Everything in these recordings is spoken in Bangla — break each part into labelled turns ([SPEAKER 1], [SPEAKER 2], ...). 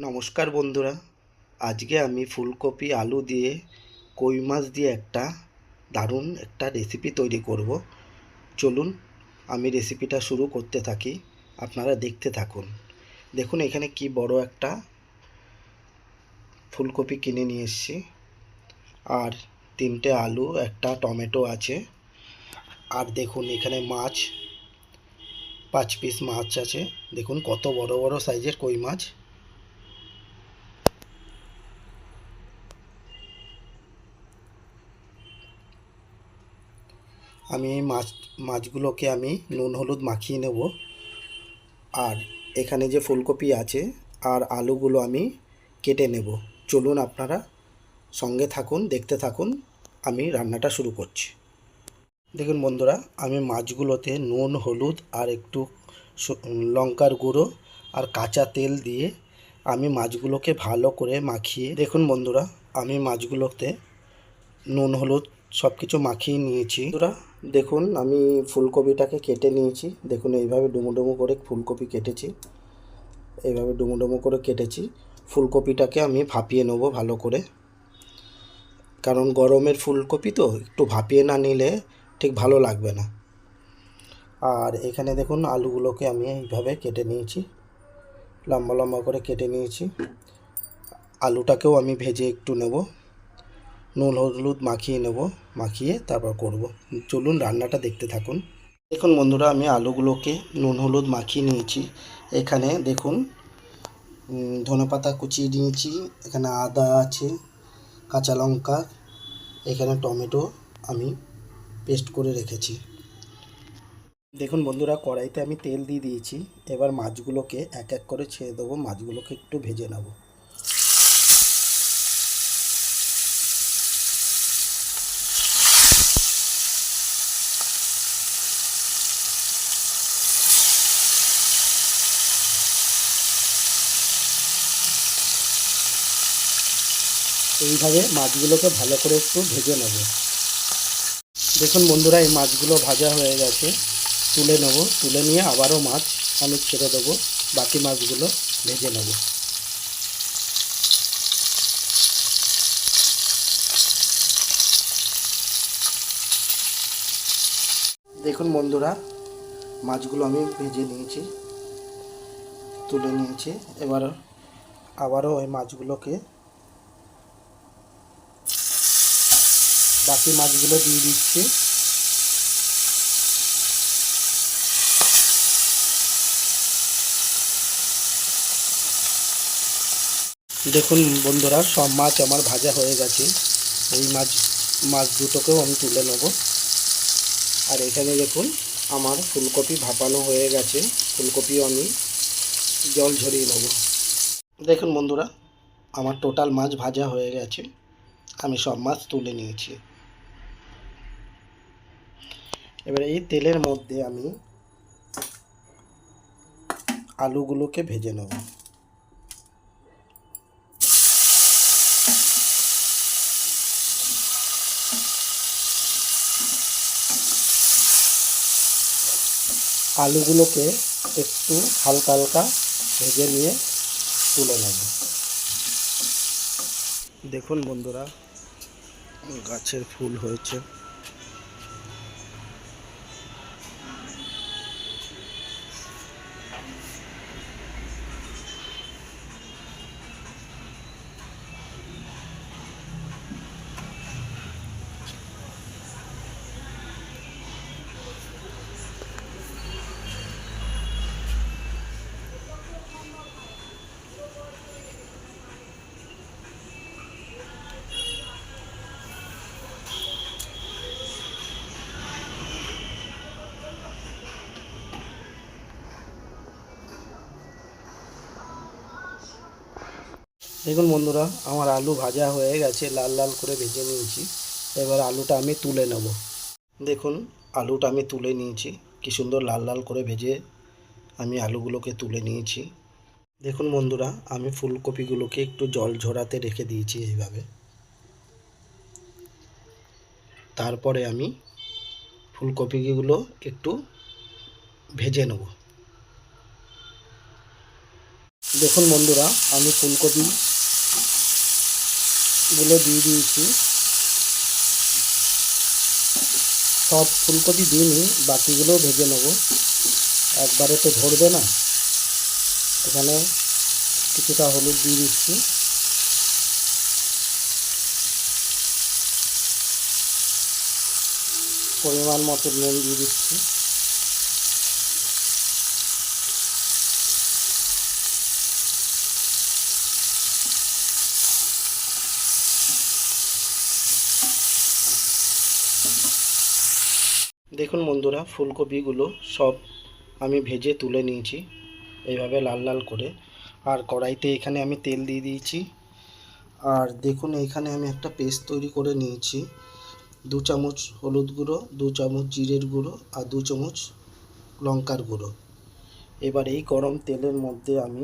[SPEAKER 1] নমস্কার বন্ধুরা, আজকে আমি ফুলকপি আলু দিয়ে কই মাছ দিয়ে একটা দারুণ একটা রেসিপি তৈরি করব। চলুন আমি রেসিপিটা শুরু করতে থাকি, আপনারা দেখতে থাকুন। দেখুন এখানে কি বড় একটা ফুলকপি কিনে নিয়ে এসেছি, আর 3টে আলু, একটা টমেটো আছে। আর দেখুন এখানে মাছ 5 পিস মাছ আছে। দেখুন কত বড় বড় সাইজের কই মাছ। আমি এই মাছগুলোকে আমি নুন হলুদ মাখিয়ে নেব। আর এখানে যে ফুলকপি আছে আর আলুগুলো আমি কেটে নেব। চলুন আপনারা সঙ্গে থাকুন, দেখতে থাকুন, আমি রান্নাটা শুরু করছি। দেখুন বন্ধুরা, আমি মাছগুলোতে নুন হলুদ আর একটু লঙ্কার গুঁড়ো আর কাঁচা তেল দিয়ে আমি মাছগুলোকে ভালো করে মাখিয়ে, দেখুন বন্ধুরা আমি মাছগুলোতে নুন হলুদ সব কিছু মাখিয়ে নিয়েছি। বন্ধুরা দেখুন আমি ফুলকপিটাকে কেটে নিয়েছি। দেখুন এইভাবে ডুমো ডুমো করে ফুলকপি কেটেছি, এইভাবে ডুমো ডুমো করে কেটেছি। ফুলকপিটাকে আমি ভাপিয়ে নেব ভালো করে, কারণ গরমের ফুলকপি তো একটু ভাপিয়ে না নিলে ঠিক ভালো লাগবে না। আর এখানে দেখুন আলুগুলোকে আমি এইভাবে কেটে নিয়েছি, লম্বা লম্বা করে কেটে নিয়েছি। আলুটাকেও আমি ভেজে একটু নেব, নুন হলুদ মাখিয়ে নেব, মাখিয়ে তারপর করব। চলুন রান্নাটা দেখতে থাকুন। দেখুন বন্ধুরা, আমি আলুগুলোকে নুন হলুদ মাখিয়ে নিয়েছি। এখানে দেখুন ধনেপাতা কুচিয়ে নিয়েছি, এখানে আদা আছে, কাঁচা লঙ্কা, এখানে টমেটো আমি পেস্ট করে রেখেছি। দেখুন বন্ধুরা, কড়াইতে আমি তেল দিয়ে দিয়েছি। এবার মাছগুলোকে এক এক করে ছেড়ে দেবো, মাছগুলোকে একটু ভেজে নেব। এইভাবে মাছগুলোকে ভালো করে একটু ভেজে নেব। দেখুন বন্ধুরা, এই মাছগুলো ভাজা হয়ে গেছে, তুলে নেব। তুলে নিয়ে আবারও মাছ আমি ছেড়ে দেবো, বাকি মাছগুলো ভেজে নেব। দেখুন বন্ধুরা, মাছগুলো আমি ভেজে নিয়েছি, তুলে নিয়েছি। এবার আবারও ওই মাছগুলোকে, বাকি মাছগুলো দিয়ে দিচ্ছি। দেখুন বন্ধুরা, সব মাছ আমার ভাজা হয়ে গেছে। এই মাছ দুটোকেও আমি তুলে নেব। আর এখানে দেখুন আমার ফুলকপি ভাপানো হয়ে গেছে, ফুলকপিও আমি জল ঝরিয়ে নেব। দেখুন বন্ধুরা, আমার টোটাল মাছ ভাজা হয়ে গেছে, আমি সব মাছ তুলে নিয়েছি। এবার এই তেলের মধ্যে আমি আলুগুলোকে ভেজে নেব। আলুগুলোকে একটু হালকা হালকা ভেজে নিয়ে তুলে নেব। দেখুন বন্ধুরা, গাছের ফুল হয়েছে। দেখুন বন্ধুরা, আমার আলু ভাজা হয়ে গেছে, লাল লাল করে ভেজে নিয়েছি। এবার আলুটা আমি তুলে নেব। দেখুন আলুটা আমি তুলে নিয়েছি, কি সুন্দর লাল লাল করে ভেজে আমি আলুগুলোকে তুলে নিয়েছি। দেখুন বন্ধুরা, আমি ফুলকপিগুলোকে একটু জল ঝরাতে রেখে দিয়েছি এইভাবে। তারপরে আমি ফুলকপিগুলো একটু ভেজে নেব। দেখুন বন্ধুরা, আমি ফুলকপিগুলো দিয়ে দিয়েছি। সব ফুলকপি দিইনি, বাকিগুলোও ভেজে নেব, একবারে তো ধরবে না। এখানে কিছুটা হলুদ দিয়ে দিচ্ছি, পরিমাণ মতো নুন দিয়ে দিচ্ছি। দেখুন বন্ধুরা, ফুলকপিগুলো সব আমি ভেজে তুলে নিয়েছি এইভাবে লাল লাল করে। আর কড়াইতে এখানে আমি তেল দিয়ে দিয়েছি। আর দেখুন, এখানে আমি একটা পেস্ট তৈরি করে নিয়েছি। 2 চামচ হলুদ গুঁড়ো, 2 চামচ জিরের গুঁড়ো আর 2 চামচ লঙ্কার গুঁড়ো। এবার এই গরম তেলের মধ্যে আমি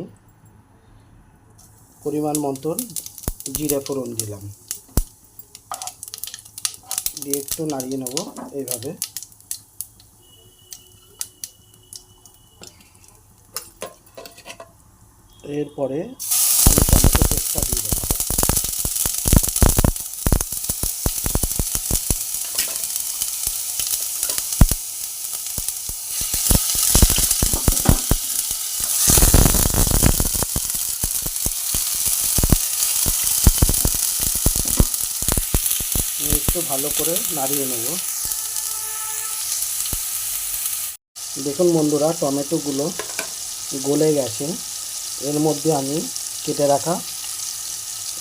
[SPEAKER 1] পরিমাণ মতন জিরে ফোড়ন দিলাম, দিয়ে একটু নাড়িয়ে নেব এইভাবে। এরপরে আমি টমেটো পেস্টটা দিয়ে দেবো। একটু ভালো করে নাড়িয়ে নেব। দেখুন বন্ধুরা, টমেটোগুলো গলে গেছে। এর মধ্যে আমি কেটে রাখা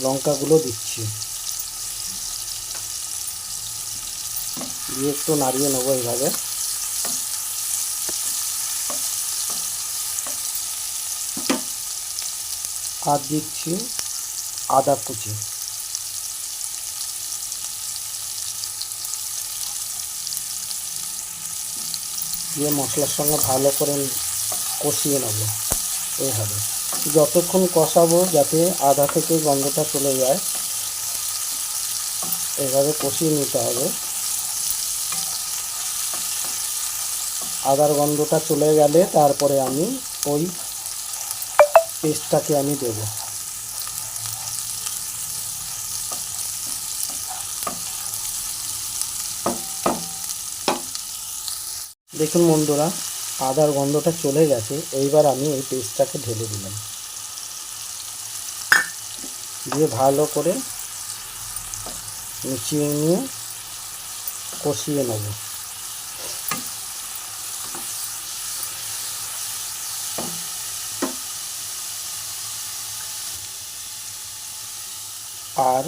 [SPEAKER 1] লঙ্কাগুলো দিচ্ছি, দিয়ে একটু নাড়িয়ে নেবো এইভাবে। আর দিচ্ছি আদা কুচি, দিয়ে মশলার সঙ্গে ভালো করে কষিয়ে নেব এইভাবে। যতক্ষণ কষাবো যাতে আদা থেকে গন্ধটা চলে যায়, এভাবে কষিয়ে নিতে হবে। আদার গন্ধটা চলে গেলে তারপরে আমি ওই পেস্টটাকে আমি দেব। দেখুন বন্ধুরা, আদার গন্ধটা চলে গেছে। এইবার আমি এই পেস্টটাকে ঢেলে দিলাম, দিয়ে ভালো করে মিশিয়ে নিয়ে কষিয়ে নেব। আর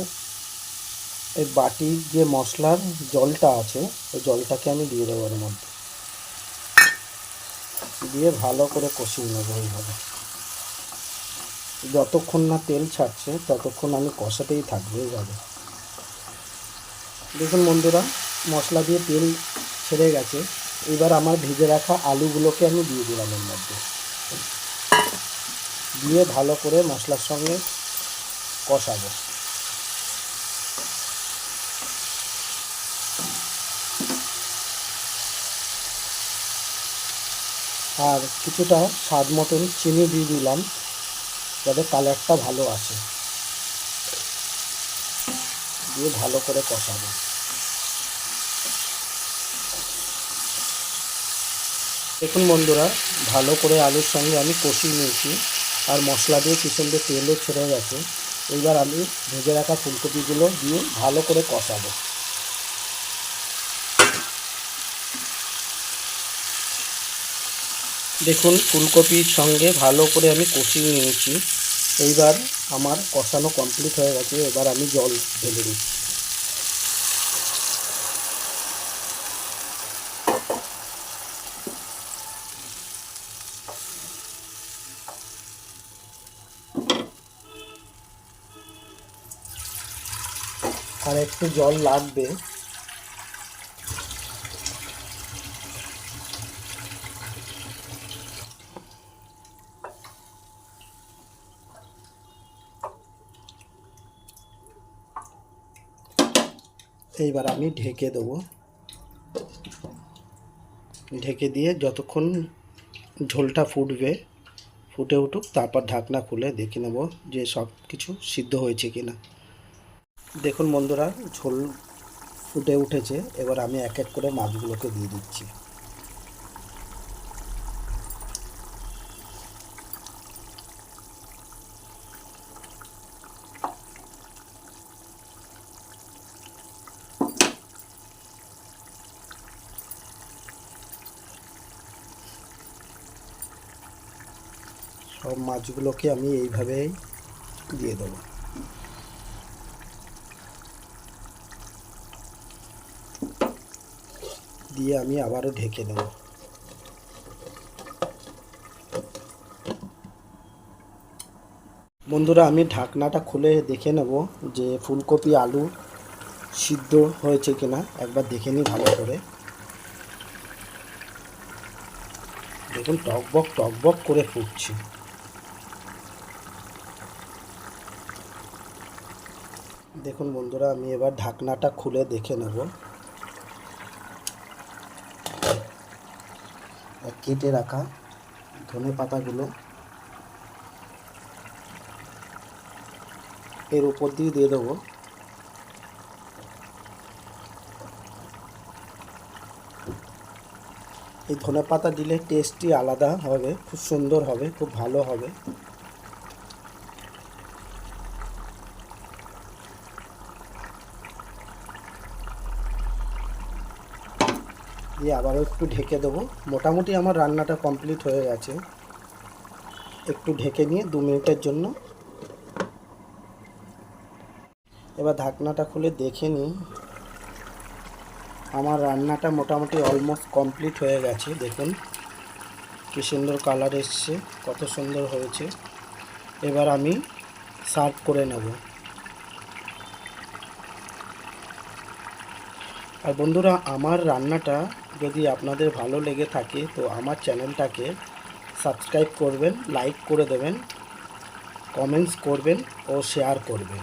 [SPEAKER 1] এই বাটির যে মশলার জলটা আছে, ওই জলটাকে আমি দিয়ে দেবো এর মধ্যে, দিয়ে ভালো করে কষিয়ে নেবো এইভাবে। যতক্ষণ না তেল ছাড়ছে ততক্ষণ আমি কষাতেই থাকবো এইভাবে। দেখুন বন্ধুরা, মশলা দিয়ে তেল ছেড়ে গেছে। এবার আমার ভেজে রাখা আলুগুলোকে আমি দিয়ে দিলাম এর মধ্যে, দিয়ে ভালো করে মশলার সঙ্গে কষাবো। আর কিছুটা স্বাদ মতন চিনি দিয়ে দিলাম, যাতে কালারটা ভালো আসে। দিয়ে ভালো করে কষাবো। দেখুন বন্ধুরা, ভালো করে আলুর সঙ্গে আমি কষিয়ে নিয়েছি, আর মশলা দিয়ে কি সুন্দর তেলও ছেড়ে গেছে। এইবার আমি ভেজে রাখা ফুলকপিগুলো দিয়ে ভালো করে কষাবো। দেখুন, ফুলকপির সঙ্গে ভালো করে আমি কষিয়ে নিয়েছি। এইবার আমার কষানো কমপ্লিট হয়ে গেছে। এবার আমি জল ঢেলে দিচ্ছি। আর একটু জল লাগবে। এইবার আমি ঢেকে দেবো। ঢেকে দিয়ে যতক্ষণ ঝোলটা ফুটবে, ফুটে উঠুক, তারপর ঢাকনা খুলে দেখে নেব যে সব কিছু সিদ্ধ হয়েছে কিনা। দেখুন বন্ধুরা, ঝোল ফুটে উঠেছে। এবার আমি এক এক করে মাছগুলোকে দিয়ে দিচ্ছি। সব মাছগুলোকে আমি এইভাবেই দিয়ে দেবো। দিয়ে আমি আবারও ঢেকে দেব। বন্ধুরা, আমি ঢাকনাটা খুলে দেখে নেব যে ফুলকপি আলু সিদ্ধ হয়েছে কিনা। একবার দেখে নিই ভালো করে। দেখুন টকবক টকবক করে ফুটছে। দেখুন বন্ধুরা, আমি এবার ঢাকনাটা খুলে দেখে নেব। কেটে রাখা ধনে পাতাগুলো এর উপর দিয়ে দেবো। এই ধনে পাতা দিলে টেস্টই আলাদা হবে, খুব সুন্দর হবে, খুব ভালো হবে। দিয়ে আবারও একটু ঢেকে দেবো। মোটামুটি আমার রান্নাটা কমপ্লিট হয়ে গেছে। একটু ঢেকে নিয়ে 2 মিনিটের জন্য এবার ঢাকনাটা খুলে দেখে নিই। আমার রান্নাটা মোটামুটি অলমোস্ট কমপ্লিট হয়ে গেছে। দেখুন কি সুন্দর কালার এসছে, কত সুন্দর হয়েছে। এবার আমি সার্ভ করে নেব। আর বন্ধুরা, আমার রান্নাটা যদি আপনাদের ভালো লেগে থাকে তো আমার চ্যানেলটাকে সাবস্ক্রাইব করবেন, লাইক করে দেবেন, কমেন্টস করবেন ও শেয়ার করবেন।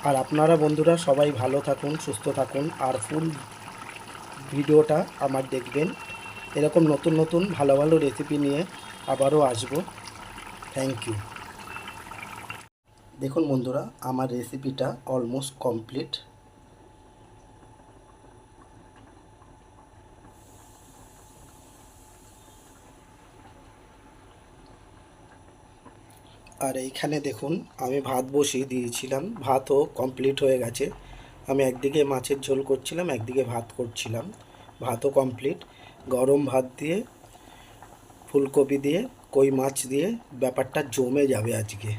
[SPEAKER 1] আর আপনারা বন্ধুরা সবাই ভালো থাকুন, সুস্থ থাকুন, আর ফুল ভিডিওটা আমার দেখবেন। এরকম নতুন নতুন ভালো ভালো রেসিপি নিয়ে আবারও আসব। Thank you. দেখুন বন্ধুরা, আমার রেসিপিটা অলমোস্ট কমপ্লিট। আর এইখানে দেখুন আমি ভাত বসিয়ে দিয়েছিলাম, ভাতও কমপ্লিট হয়ে গেছে। আমি একদিকে মাছের ঝোল করছিলাম, একদিকে ভাত করছিলাম। ভাতও কমপ্লিট। গরম ভাত দিয়ে ফুলকপি দিয়ে কই মাছ দিয়ে ব্যাপারটা জমে যাবে আজকে।